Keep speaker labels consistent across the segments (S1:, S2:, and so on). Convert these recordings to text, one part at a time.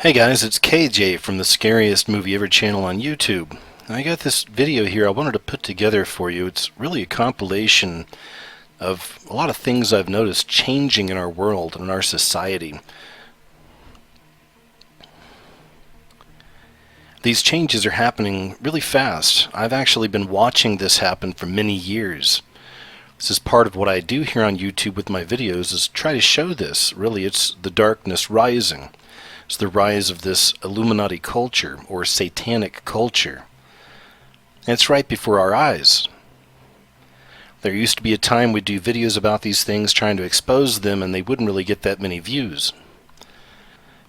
S1: Hey guys, it's KJ from the Scariest Movie Ever channel on YouTube. I got this video here I wanted to put together for you. It's really a compilation of a lot of things I've noticed changing in our world and in our society. These changes are happening really fast. I've actually been watching this happen for many years. This is part of what I do here on YouTube with my videos, is try to show this. Really, it's the darkness rising. It's the rise of this Illuminati culture, or Satanic culture. And it's right before our eyes. There used to be a time we'd do videos about these things trying to expose them, and they wouldn't really get that many views.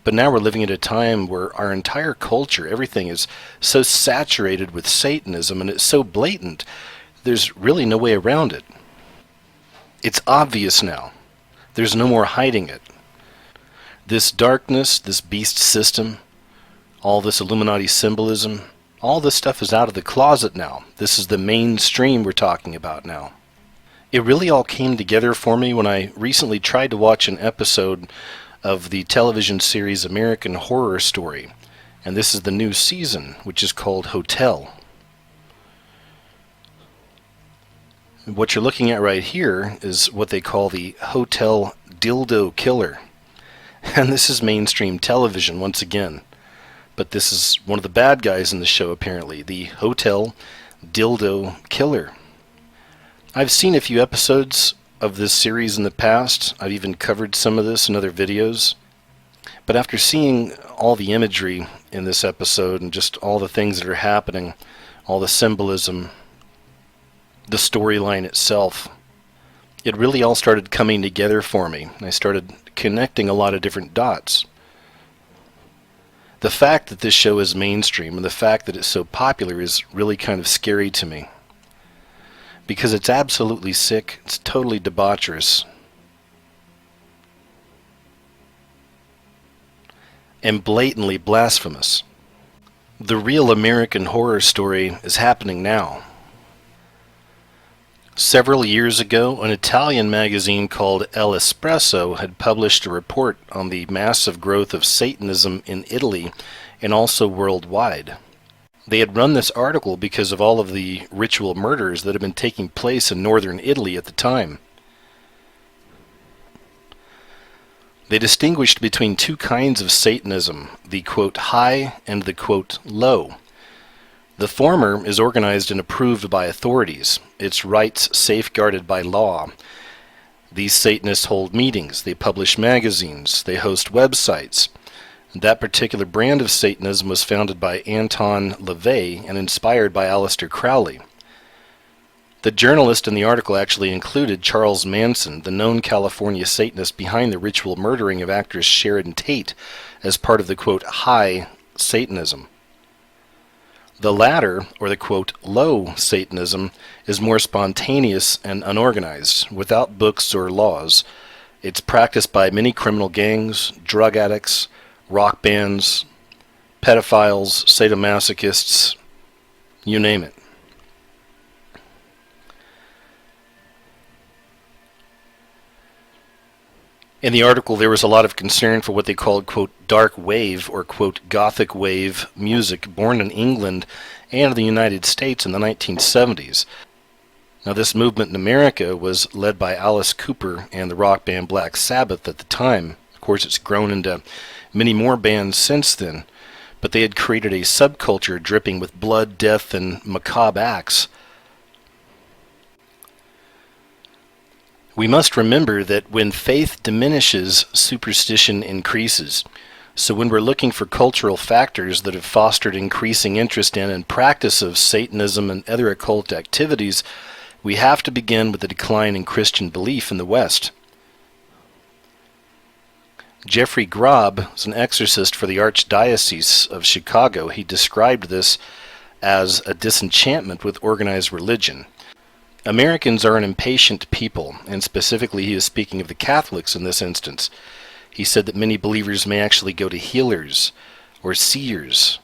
S1: But now we're living at a time where our entire culture, everything is so saturated with Satanism, and it's so blatant, there's really no way around it. It's obvious now. There's no more hiding it. This darkness, this beast system, all this Illuminati symbolism, all this stuff is out of the closet now. This is the mainstream we're talking about now. It really all came together for me when I recently tried to watch an episode of the television series American Horror Story. And this is the new season, which is called Hotel. What you're looking at right here is what they call the Hotel Dildo Killer. And this is mainstream television once again. But this is one of the bad guys in the show apparently, the Hotel Dildo Killer. I've seen a few episodes of this series in the past. I've even covered some of this in other videos. But after seeing all the imagery in this episode and just all the things that are happening, all the symbolism, the storyline itself, it really all started coming together for me. I started connecting a lot of different dots. The fact that this show is mainstream and the fact that it's so popular is really kind of scary to me. Because it's absolutely sick, it's totally debaucherous, and blatantly blasphemous. The real American Horror Story is happening now. Several years ago, an Italian magazine called El Espresso had published a report on the massive growth of Satanism in Italy and also worldwide. They had run this article because of all of the ritual murders that had been taking place in northern Italy at the time. They distinguished between two kinds of Satanism, the quote high and the quote low. The former is organized and approved by authorities, its rights safeguarded by law. These Satanists hold meetings, they publish magazines, they host websites. That particular brand of Satanism was founded by Anton LaVey and inspired by Aleister Crowley. The journalist in the article actually included Charles Manson, the known California Satanist behind the ritual murdering of actress Sharon Tate, as part of the quote high Satanism. The latter, or the quote low Satanism, is more spontaneous and unorganized, without books or laws. It's practiced by many criminal gangs, drug addicts, rock bands, pedophiles, sadomasochists, you name it. In the article, there was a lot of concern for what they called, quote, dark wave, or, quote, gothic wave music born in England and the United States in the 1970s. Now, this movement in America was led by Alice Cooper and the rock band Black Sabbath at the time. Of course, it's grown into many more bands since then, but they had created a subculture dripping with blood, death, and macabre acts. We must remember that when faith diminishes, superstition increases. So when we're looking for cultural factors that have fostered increasing interest in and practice of Satanism and other occult activities, we have to begin with the decline in Christian belief in the West. Jeffrey Grobb is an exorcist for the Archdiocese of Chicago. He described this as a disenchantment with organized religion. Americans are an impatient people, and specifically he is speaking of the Catholics in this instance. He said that many believers may actually go to healers, or seers,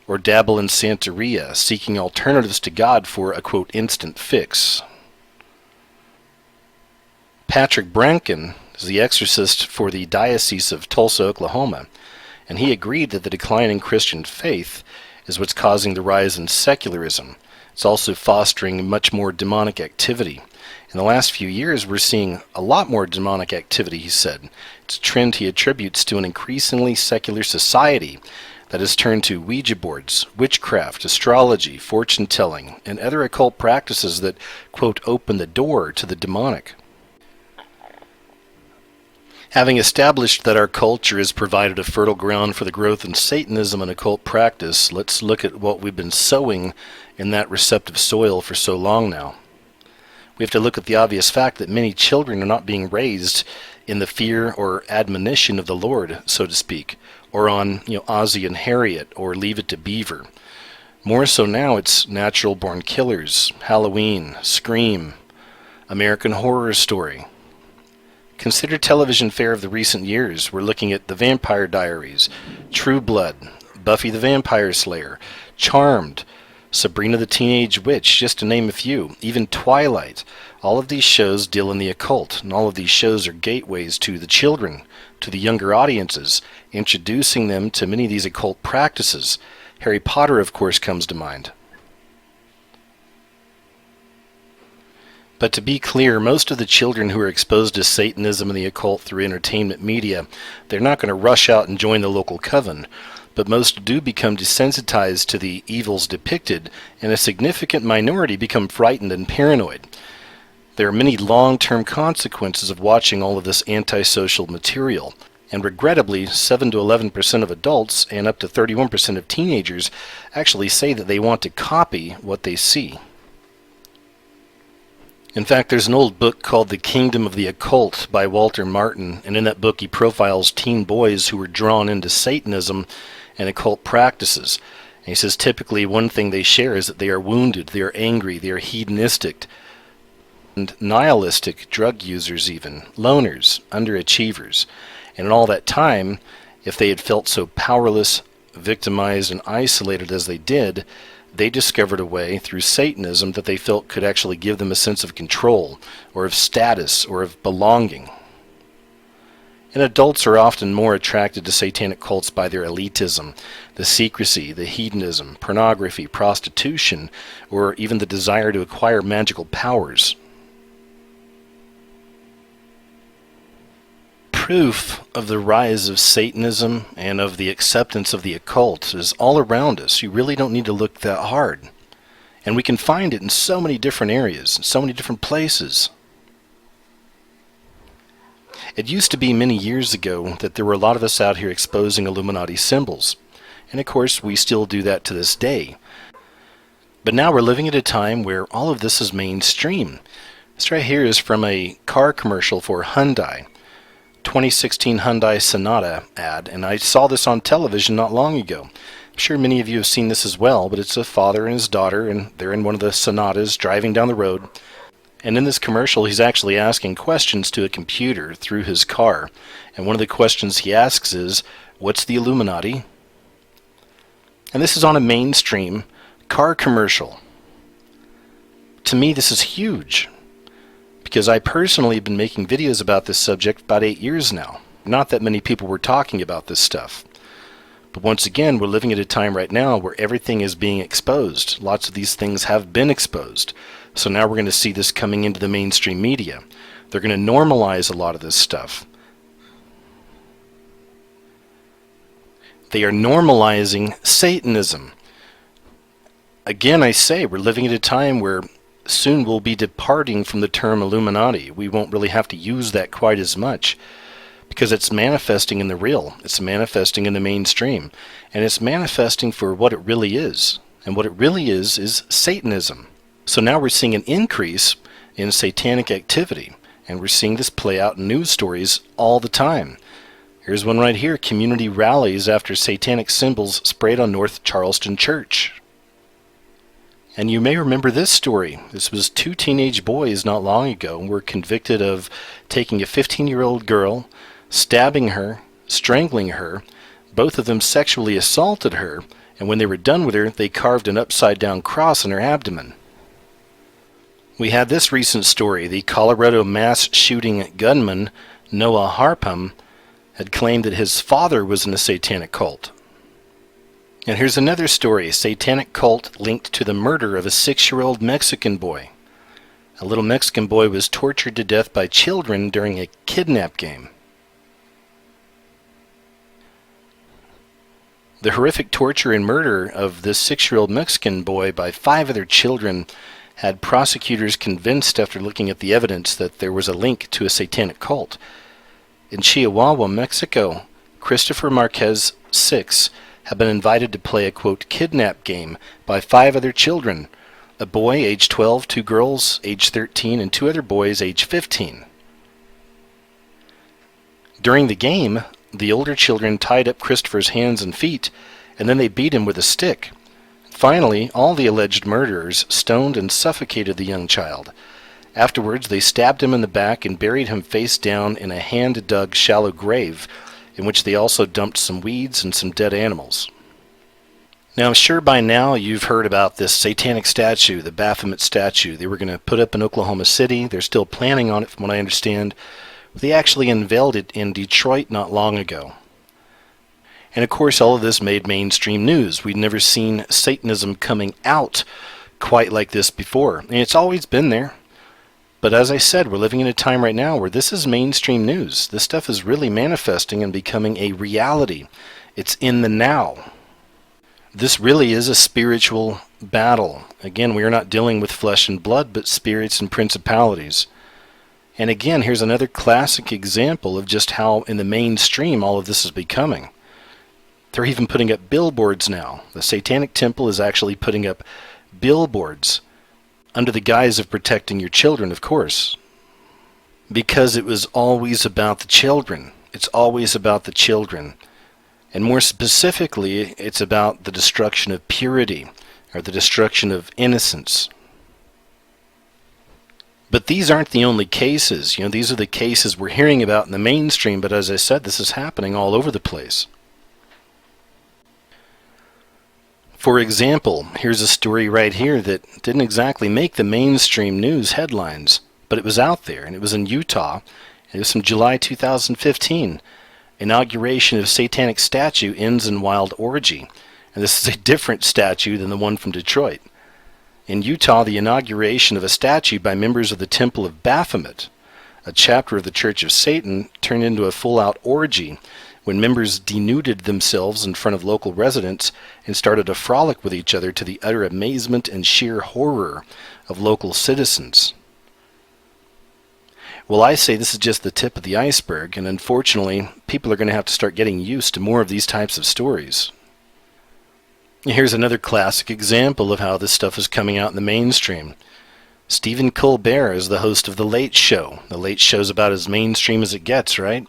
S1: or dabble in Santeria, seeking alternatives to God for a, quote, instant fix. Patrick Brankin is the exorcist for the Diocese of Tulsa, Oklahoma. and he agreed that the decline in Christian faith is what's causing the rise in secularism. It's also fostering much more demonic activity. In the last few years, we're seeing a lot more demonic activity, he said. It's a trend he attributes to an increasingly secular society that has turned to Ouija boards, witchcraft, astrology, fortune-telling, and other occult practices that, quote, open the door to the demonic. Having established that our culture has provided a fertile ground for the growth in Satanism and occult practice, let's look at what we've been sowing in that receptive soil for so long now. We have to look at the obvious fact that many children are not being raised in the fear or admonition of the Lord, so to speak, or on, Ozzie and Harriet, or Leave It to Beaver. More so now, it's natural-born killers, Halloween, Scream, American Horror Story. Consider television fare of the recent years. We're looking at The Vampire Diaries, True Blood, Buffy the Vampire Slayer, Charmed, Sabrina the Teenage Witch, just to name a few, even Twilight. All of these shows deal in the occult, and all of these shows are gateways to the children, to the younger audiences, introducing them to many of these occult practices. Harry Potter, of course, comes to mind. But to be clear, most of the children who are exposed to Satanism and the occult through entertainment media, they're not going to rush out and join the local coven. But most do become desensitized to the evils depicted, and a significant minority become frightened and paranoid. There are many long-term consequences of watching all of this antisocial material, and regrettably, 7 to 11% of adults and up to 31% of teenagers actually say that they want to copy what they see. In fact, there's an old book called The Kingdom of the Occult by Walter Martin, and in that book he profiles teen boys who were drawn into Satanism and occult practices. And he says typically one thing they share is that they are wounded, they are angry, they are hedonistic, and nihilistic drug users even, loners, underachievers. And in all that time, if they had felt so powerless, victimized, and isolated as they did, they discovered a way through Satanism that they felt could actually give them a sense of control, or of status, or of belonging. And adults are often more attracted to satanic cults by their elitism, the secrecy, the hedonism, pornography, prostitution, or even the desire to acquire magical powers. Proof of the rise of Satanism and of the acceptance of the occult is all around us. You really don't need to look that hard. And we can find it in so many different areas, in so many different places. It used to be many years ago that there were a lot of us out here exposing Illuminati symbols. And of course, we still do that to this day. But now we're living at a time where all of this is mainstream. This right here is from a car commercial for Hyundai. 2016 Hyundai Sonata ad, and I saw this on television not long ago. I'm sure many of you have seen this as well, but it's a father and his daughter, and they're in one of the Sonatas driving down the road. And in this commercial, he's actually asking questions to a computer through his car. And one of the questions he asks is, what's the Illuminati? And this is on a mainstream car commercial. To me, this is huge, because I personally have been making videos about this subject about 8 years now. Not that many people were talking about this stuff. But once again, we're living at a time right now where everything is being exposed. Lots of these things have been exposed. So now we're going to see this coming into the mainstream media. They're going to normalize a lot of this stuff. They are normalizing Satanism. Again, I say, we're living at a time where soon we'll be departing from the term Illuminati. We won't really have to use that quite as much, because it's manifesting in the real. It's manifesting in the mainstream. And it's manifesting for what it really is. And what it really is Satanism. So now we're seeing an increase in satanic activity. And we're seeing this play out in news stories all the time. Here's one right here. Community rallies after satanic symbols sprayed on North Charleston Church. And you may remember this story. This was 2 teenage boys not long ago were convicted of taking a 15-year-old girl, stabbing her, strangling her. Both of them sexually assaulted her, and when they were done with her, they carved an upside-down cross in her abdomen. We had this recent story. The Colorado mass shooting gunman, Noah Harpham, had claimed that his father was in a satanic cult. And here's another story, satanic cult linked to the murder of a 6-year-old Mexican boy. A little Mexican boy was tortured to death by children during a kidnap game. The horrific torture and murder of this 6-year-old Mexican boy by 5 other children had prosecutors convinced after looking at the evidence that there was a link to a satanic cult. In Chihuahua, Mexico, Christopher Marquez, 6, had been invited to play a, quote, kidnap game by 5 other children, a boy age 12, 2 girls age 13, and 2 other boys age 15. During the game, the older children tied up Christopher's hands and feet, and then they beat him with a stick. Finally, all the alleged murderers stoned and suffocated the young child. Afterwards, they stabbed him in the back and buried him face down in a hand-dug shallow grave, in which they also dumped some weeds and some dead animals. Now, I'm sure by now you've heard about this satanic statue, the Baphomet statue. They were going to put up in Oklahoma City. They're still planning on it, from what I understand. They actually unveiled it in Detroit not long ago. And of course, all of this made mainstream news. We'd never seen Satanism coming out quite like this before. And it's always been there. But as I said, we're living in a time right now where this is mainstream news. This stuff is really manifesting and becoming a reality. It's in the now. This really is a spiritual battle. Again, we are not dealing with flesh and blood, but spirits and principalities. And again, here's another classic example of just how in the mainstream all of this is becoming. They're even putting up billboards now. The Satanic Temple is actually putting up billboards under the guise of protecting your children, of course. Because it was always about the children. It's always about the children. And more specifically, it's about the destruction of purity, or the destruction of innocence. But these aren't the only cases. These are the cases we're hearing about in the mainstream, but as I said, this is happening all over the place. For example, here's a story right here that didn't exactly make the mainstream news headlines, but it was out there, and it was in Utah. It was from July 2015. Inauguration of satanic statue ends in wild orgy. And this is a different statue than the one from Detroit. In Utah, the inauguration of a statue by members of the Temple of Baphomet, a chapter of the Church of Satan, turned into a full-out orgy when members denuded themselves in front of local residents and started a frolic with each other to the utter amazement and sheer horror of local citizens. Well, I say this is just the tip of the iceberg, and unfortunately, people are going to have to start getting used to more of these types of stories. Here's another classic example of how this stuff is coming out in the mainstream. Stephen Colbert is the host of The Late Show. The Late Show's about as mainstream as it gets, right?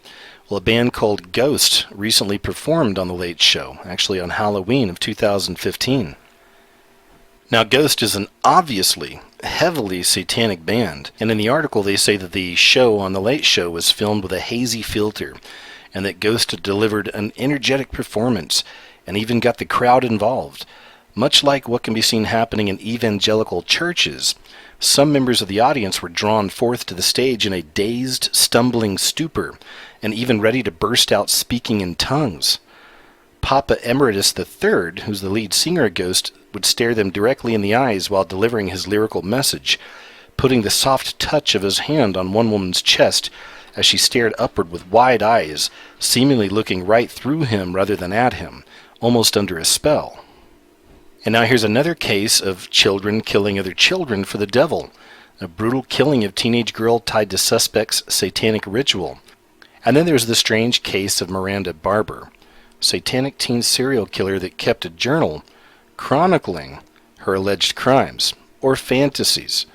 S1: Well, a band called Ghost recently performed on The Late Show, actually on Halloween of 2015. Now, Ghost is an obviously heavily satanic band, and in the article they say that the show on The Late Show was filmed with a hazy filter, and that Ghost had delivered an energetic performance and even got the crowd involved. Much like what can be seen happening in evangelical churches, some members of the audience were drawn forth to the stage in a dazed, stumbling stupor, and even ready to burst out speaking in tongues. Papa Emeritus III, who's the lead singer of Ghost, would stare them directly in the eyes while delivering his lyrical message, putting the soft touch of his hand on one woman's chest as she stared upward with wide eyes, seemingly looking right through him rather than at him, almost under a spell. And now here's another case of children killing other children for the devil, a brutal killing of teenage girl tied to suspect's satanic ritual. And then there's the strange case of Miranda Barber, satanic teen serial killer that kept a journal chronicling her alleged crimes, or fantasies.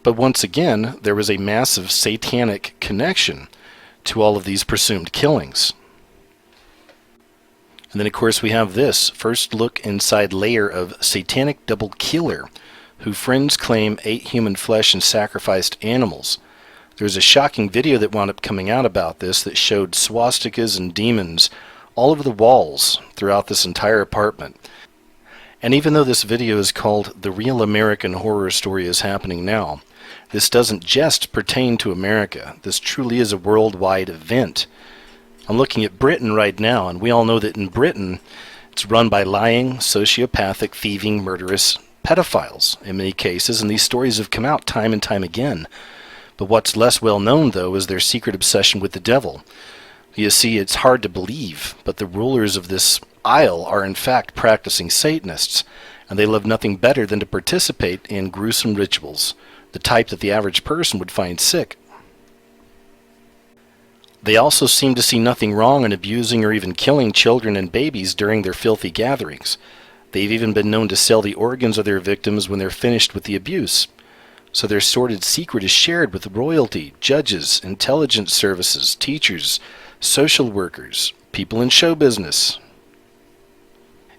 S1: But once again, there was a massive satanic connection to all of these presumed killings. And then of course we have this, first look inside layer of satanic double killer, who friends claim ate human flesh and sacrificed animals. There was a shocking video that wound up coming out about this that showed swastikas and demons all over the walls throughout this entire apartment. And even though this video is called The Real American Horror Story is Happening Now, this doesn't just pertain to America. This truly is a worldwide event. I'm looking at Britain right now, and we all know that in Britain, it's run by lying, sociopathic, thieving, murderous pedophiles in many cases, and these stories have come out time and time again. But what's less well known, though, is their secret obsession with the devil. You see, it's hard to believe, but the rulers of this isle are in fact practicing Satanists, and they love nothing better than to participate in gruesome rituals, the type that the average person would find sick. They also seem to see nothing wrong in abusing or even killing children and babies during their filthy gatherings. They've even been known to sell the organs of their victims when they're finished with the abuse. So their sordid secret is shared with royalty, judges, intelligence services, teachers, social workers, people in show business.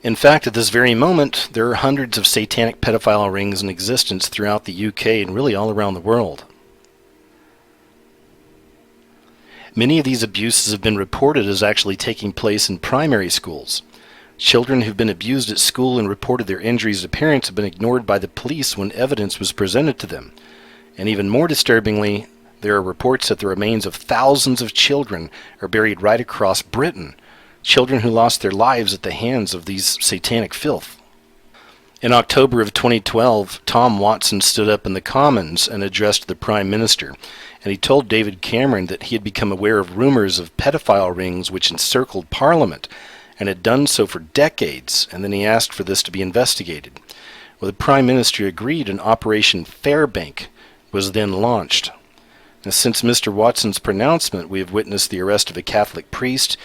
S1: In fact, at this very moment, there are hundreds of satanic pedophile rings in existence throughout the UK and really all around the world. Many of these abuses have been reported as actually taking place in primary schools. Children who've been abused at school and reported their injuries to parents have been ignored by the police when evidence was presented to them. And even more disturbingly, there are reports that the remains of thousands of children are buried right across Britain. Children who lost their lives at the hands of these satanic filth. In October of 2012, Tom Watson stood up in the Commons and addressed the Prime Minister, and he told David Cameron that he had become aware of rumors of pedophile rings which encircled Parliament, and had done so for decades, and then he asked for this to be investigated. Well, the Prime Minister agreed, and Operation Fairbank was then launched. Now, since Mr. Watson's pronouncement, we have witnessed the arrest of a Catholic priest,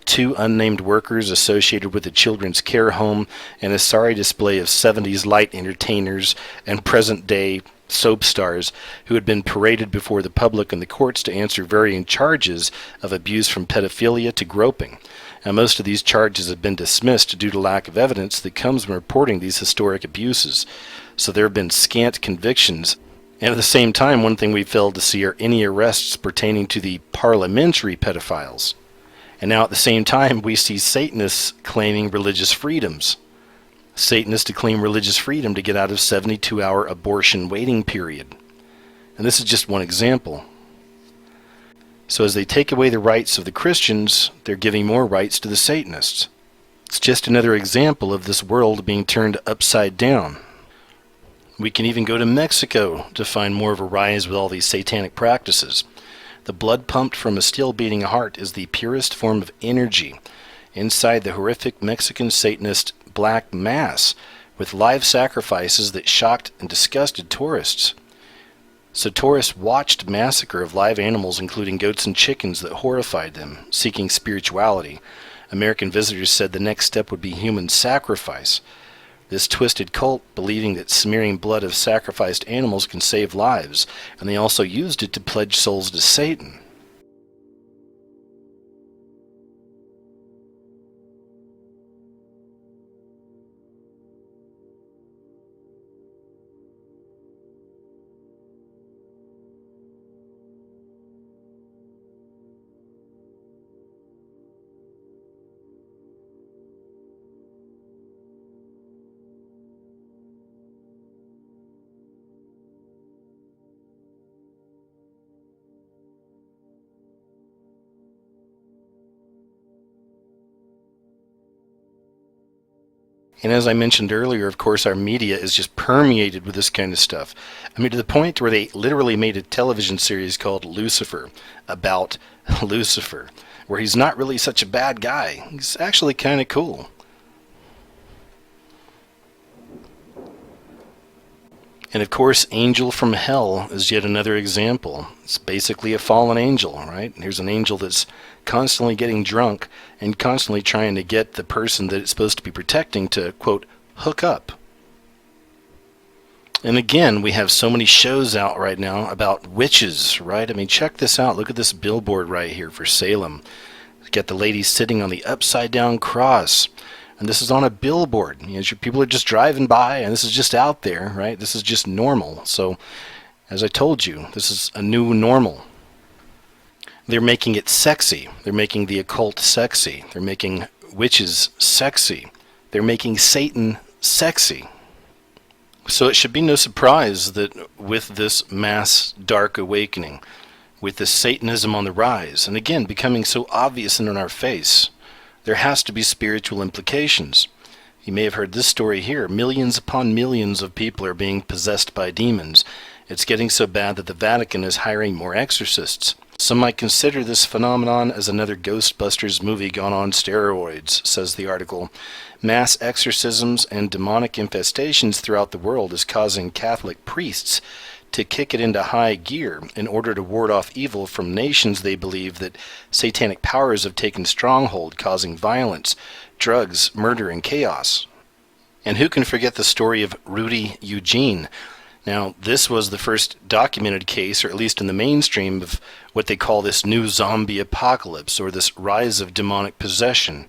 S1: 2 unnamed workers associated with the children's care home, and a sorry display of 70s light entertainers and present-day soap stars who had been paraded before the public and the courts to answer varying charges of abuse from pedophilia to groping. Now, most of these charges have been dismissed due to lack of evidence that comes from reporting these historic abuses. So there have been scant convictions. And at the same time, one thing we failed to see are any arrests pertaining to the parliamentary pedophiles. And now at the same time, we see Satanists claiming religious freedoms. Satanists to claim religious freedom to get out of 72-hour abortion waiting period. And this is just one example. So as they take away the rights of the Christians, they're giving more rights to the Satanists. It's just another example of this world being turned upside down. We can even go to Mexico to find more of a rise with all these satanic practices. The blood pumped from a still beating heart is the purest form of energy inside the horrific Mexican Satanist Black Mass, with live sacrifices that shocked and disgusted tourists. So tourists watched massacre of live animals, including goats and chickens, that horrified them, seeking spirituality. American visitors said the next step would be human sacrifice. This twisted cult believing that smearing blood of sacrificed animals can save lives, and they also used it to pledge souls to Satan. And as I mentioned earlier, of course, our media is just permeated with this kind of stuff. I mean, to the point where they literally made a television series called Lucifer, about Lucifer, where he's not really such a bad guy. He's actually kind of cool. And of course, Angel from Hell is yet another example. It's basically a fallen angel, right? Here's an angel that's constantly getting drunk and constantly trying to get the person that it's supposed to be protecting to, quote, hook up. And again, we have so many shows out right now about witches, right? I mean, check this out. Look at this billboard right here for Salem. Get the lady sitting on the upside down cross. And this is on a billboard. You know, people are just driving by, and this is just out there, right? This is just normal. So, as I told you, this is a new normal. They're making it sexy. They're making the occult sexy. They're making witches sexy. They're making Satan sexy. So it should be no surprise that with this mass dark awakening, with this Satanism on the rise, and again becoming so obvious and in our face, there has to be spiritual implications. You may have heard this story here. Millions upon millions of people are being possessed by demons. It's getting so bad that the Vatican is hiring more exorcists. Some might consider this phenomenon as another Ghostbusters movie gone on steroids, says the article. Mass exorcisms and demonic infestations throughout the world is causing Catholic priests to kick it into high gear in order to ward off evil from nations they believe that satanic powers have taken stronghold, causing violence, drugs, murder, and chaos. And who can forget the story of Rudy Eugene? Now, this was the first documented case, or at least in the mainstream, of what they call this new zombie apocalypse, or this rise of demonic possession.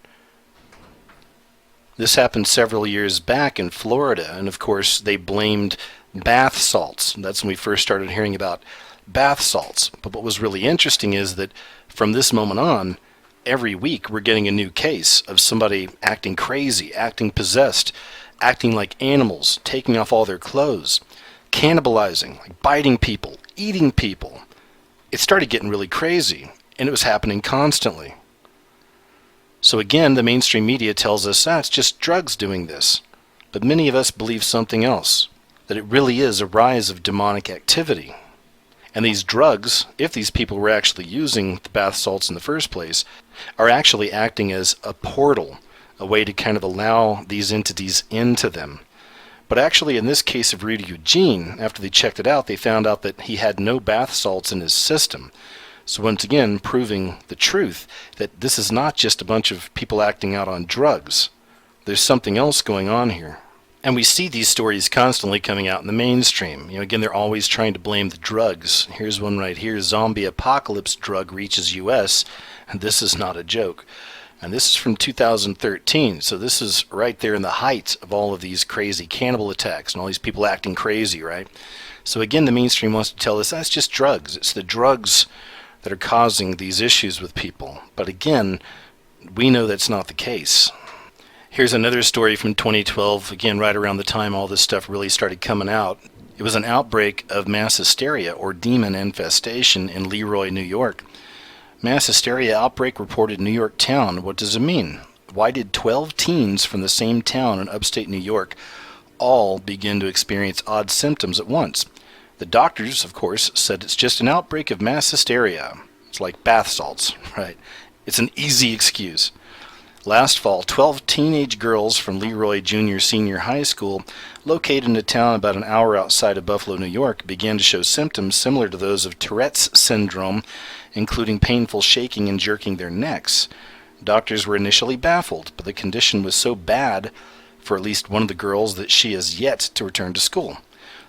S1: This happened several years back in Florida, and of course they blamed bath salts. That's when we first started hearing about bath salts. But what was really interesting is that from this moment on, every week we're getting a new case of somebody acting crazy, acting possessed, acting like animals, taking off all their clothes, cannibalizing, like biting people, eating people. It started getting really crazy, and it was happening constantly. So again, the mainstream media tells us, it's just drugs doing this. But many of us believe something else, that it really is a rise of demonic activity. And these drugs, if these people were actually using the bath salts in the first place, are actually acting as a portal, a way to kind of allow these entities into them. But actually, in this case of Rudy Eugene, after they checked it out, they found out that he had no bath salts in his system. So once again, proving the truth that this is not just a bunch of people acting out on drugs. There's something else going on here. And we see these stories constantly coming out in the mainstream. Again, they're always trying to blame the drugs. Here's one right here. Zombie apocalypse drug reaches U.S. And this is not a joke. And this is from 2013. So this is right there in the height of all of these crazy cannibal attacks and all these people acting crazy, right? So again, the mainstream wants to tell us that's just drugs. It's the drugs that are causing these issues with people. But again, we know that's not the case. Here's another story from 2012, again, right around the time all this stuff really started coming out. It was an outbreak of mass hysteria or demon infestation in Leroy, New York. Mass hysteria outbreak reported in New York town. What does it mean? Why did 12 teens from the same town in upstate New York all begin to experience odd symptoms at once? The doctors, of course, said it's just an outbreak of mass hysteria. It's like bath salts, right? It's an easy excuse. Last fall, 12 teenage girls from Leroy Junior Senior High School, located in a town about an hour outside of Buffalo, New York, began to show symptoms similar to those of Tourette's syndrome, including painful shaking and jerking their necks. Doctors were initially baffled, but the condition was so bad for at least one of the girls that she has yet to return to school.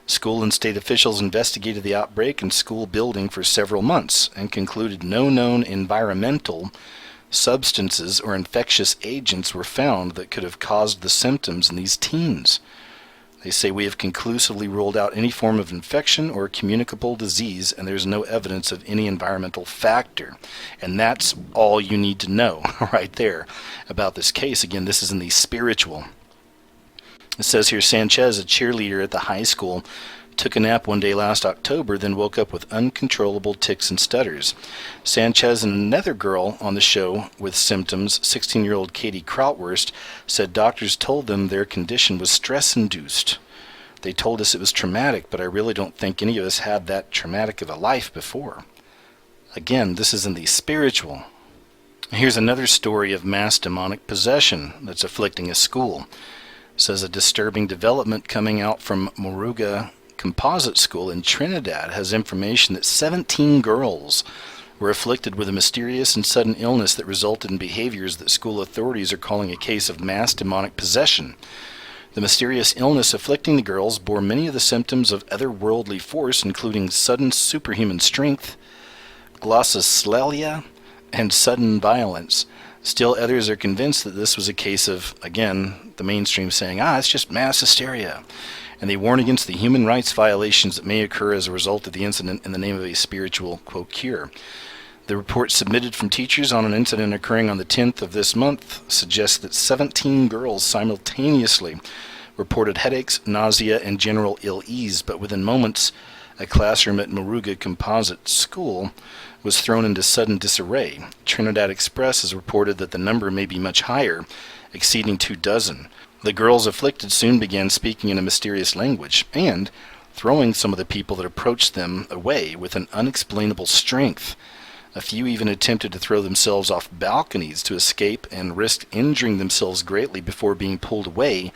S1: School and state officials investigated the outbreak in school building for several months and concluded no known environmental substances or infectious agents were found that could have caused the symptoms in these teens. They say we have conclusively ruled out any form of infection or communicable disease, and there's no evidence of any environmental factor. And that's all you need to know right there about this case. Again, this is in the spiritual. It says here, Sanchez, a cheerleader at the high school, took a nap one day last October, then woke up with uncontrollable tics and stutters. Sanchez and another girl on the show with symptoms, 16-year-old Katie Krautwurst, said doctors told them their condition was stress-induced. They told us it was traumatic, but I really don't think any of us had that traumatic of a life before. Again, this is in the spiritual. Here's another story of mass demonic possession that's afflicting a school. It says a disturbing development coming out from Moruga Composite School in Trinidad has information that 17 girls were afflicted with a mysterious and sudden illness that resulted in behaviors that school authorities are calling a case of mass demonic possession. The mysterious illness afflicting the girls bore many of the symptoms of otherworldly force, including sudden superhuman strength, glossolalia, and sudden violence. Still, others are convinced that this was a case of, again, the mainstream saying, it's just mass hysteria. And they warn against the human rights violations that may occur as a result of the incident in the name of a spiritual, quote, cure. The report submitted from teachers on an incident occurring on the 10th of this month suggests that 17 girls simultaneously reported headaches, nausea, and general ill ease, but within moments A classroom at Moruga Composite School was thrown into sudden disarray. Trinidad Express has reported that the number may be much higher, exceeding 24. The girls afflicted soon began speaking in a mysterious language and throwing some of the people that approached them away with an unexplainable strength. A few even attempted to throw themselves off balconies to escape and risked injuring themselves greatly before being pulled away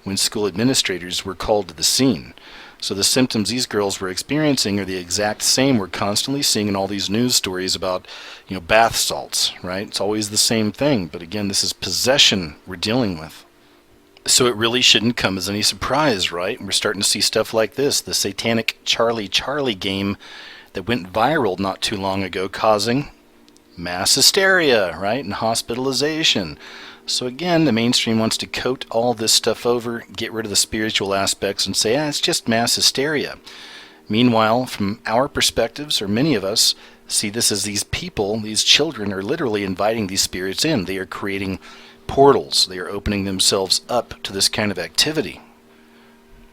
S1: when school administrators were called to the scene. So the symptoms these girls were experiencing are the exact same we're constantly seeing in all these news stories about, bath salts, right? It's always the same thing, but again, this is possession we're dealing with. So it really shouldn't come as any surprise, right? We're starting to see stuff like this, the Satanic Charlie Charlie game that went viral not too long ago, causing mass hysteria, right, and hospitalization. So again, the mainstream wants to coat all this stuff over, get rid of the spiritual aspects, and say, it's just mass hysteria. Meanwhile, from our perspectives, or many of us, see this as these people, these children, are literally inviting these spirits in. They are creating portals. They are opening themselves up to this kind of activity.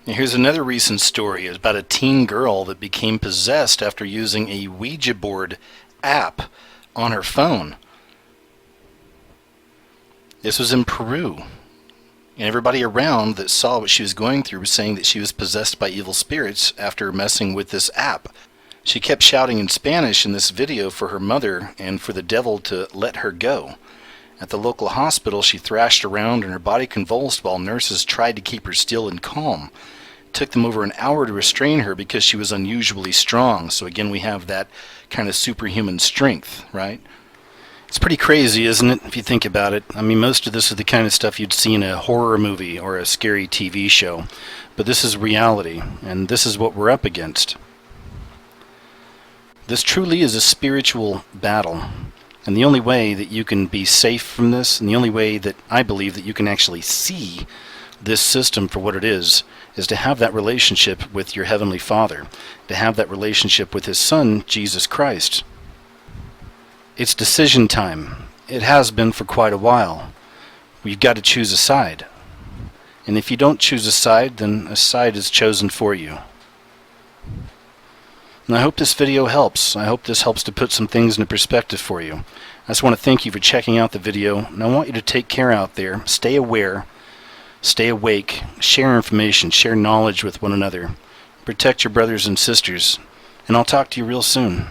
S1: Now, here's another recent story about a teen girl that became possessed after using a Ouija board app on her phone. This was in Peru, and everybody around that saw what she was going through was saying that she was possessed by evil spirits after messing with this app. She kept shouting in Spanish in this video for her mother and for the devil to let her go. At the local hospital, she thrashed around and her body convulsed while nurses tried to keep her still and calm. It took them over an hour to restrain her because she was unusually strong. So again, we have that kind of superhuman strength, right? It's pretty crazy, isn't it, if you think about it? I mean, most of this is the kind of stuff you'd see in a horror movie or a scary TV show. But this is reality, and this is what we're up against. This truly is a spiritual battle. And the only way that you can be safe from this, and the only way that I believe that you can actually see this system for what it is to have that relationship with your Heavenly Father, to have that relationship with His Son, Jesus Christ. It's decision time. It has been for quite a while. You've got to choose a side. And if you don't choose a side, then a side is chosen for you. And I hope this video helps. I hope this helps to put some things into perspective for you. I just want to thank you for checking out the video, and I want you to take care out there. Stay aware, stay awake, share information, share knowledge with one another. Protect your brothers and sisters, and I'll talk to you real soon.